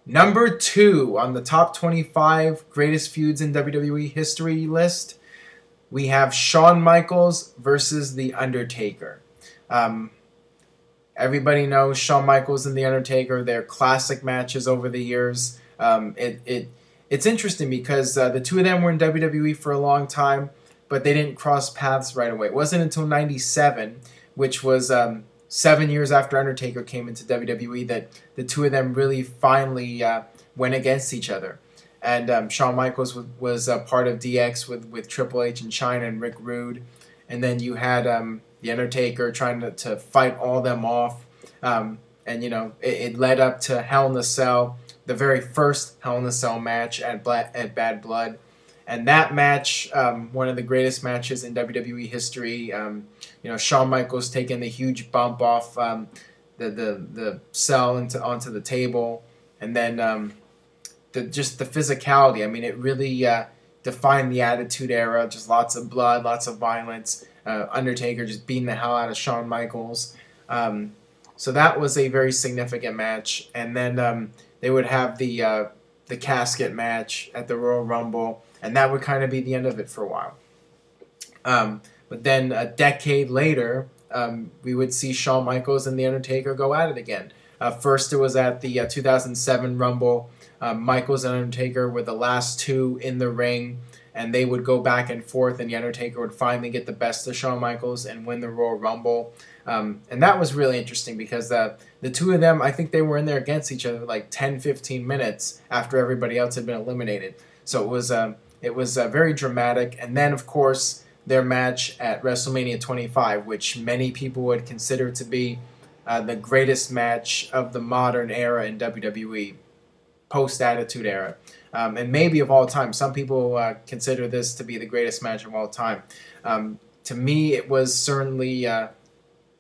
Number 2 on the top 25 greatest feuds in WWE history list, we have Shawn Michaels versus The Undertaker. Um, Everybody knows Shawn Michaels and The Undertaker. They're classic matches over the years. It's interesting because the two of them were in WWE for a long time, but they didn't cross paths right away. It wasn't until '97, which was 7 years after Undertaker came into WWE, that the two of them really finally went against each other. And Shawn Michaels was part of DX with Triple H and Chyna and Rick Rude. And then you had The Undertaker trying to fight all them off. And, you know, it led up to Hell in a Cell, the very first Hell in a Cell match at Bad Blood. And that match, one of the greatest matches in WWE history. You know, Shawn Michaels taking the huge bump off the cell onto the table, and then just the physicality. I mean, it really defined the Attitude Era. Just lots of blood, lots of violence. Undertaker just beating the hell out of Shawn Michaels. So that was a very significant match. And then they would have the casket match at the Royal Rumble, and that would kind of be the end of it for a while. But then a decade later, we would see Shawn Michaels and The Undertaker go at it again. First, it was at the 2007 Rumble. Michaels and Undertaker were the last two in the ring, and they would go back and forth, and The Undertaker would finally get the best of Shawn Michaels and win the Royal Rumble. And that was really interesting because the two of them, I think they were in there against each other like 10, 15 minutes after everybody else had been eliminated. So it was very dramatic. And then, of course, their match at WrestleMania 25, which many people would consider to be the greatest match of the modern era in WWE, post-Attitude Era, and maybe of all time. Some people consider this to be the greatest match of all time. To me, it was certainly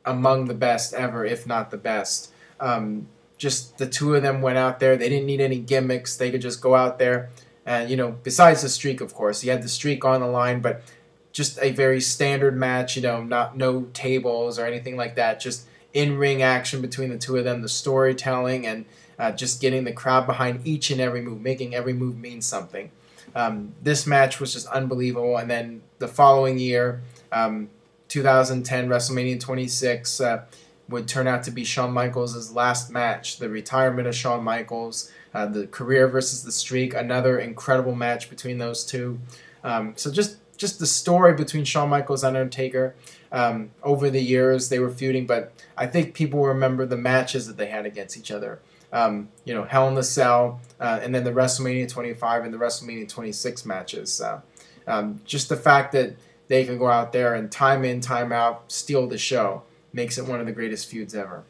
among the best ever, if not the best. Just the two of them went out there. They didn't need any gimmicks. They could just go out there. And, you know, besides the streak, of course. He had the streak on the line, but just a very standard match, you know, no tables or anything like that. Just in-ring action between the two of them, the storytelling, and just getting the crowd behind each and every move, making every move mean something. This match was just unbelievable. And then the following year, 2010 WrestleMania 26 would turn out to be Shawn Michaels' last match, the retirement of Shawn Michaels, the career versus the streak, another incredible match between those two. So just the story between Shawn Michaels and Undertaker. Over the years, they were feuding, but I think people remember the matches that they had against each other. You know, Hell in a Cell, and then the WrestleMania 25 and the WrestleMania 26 matches. Just the fact that they can go out there and time in, time out, steal the show makes it one of the greatest feuds ever.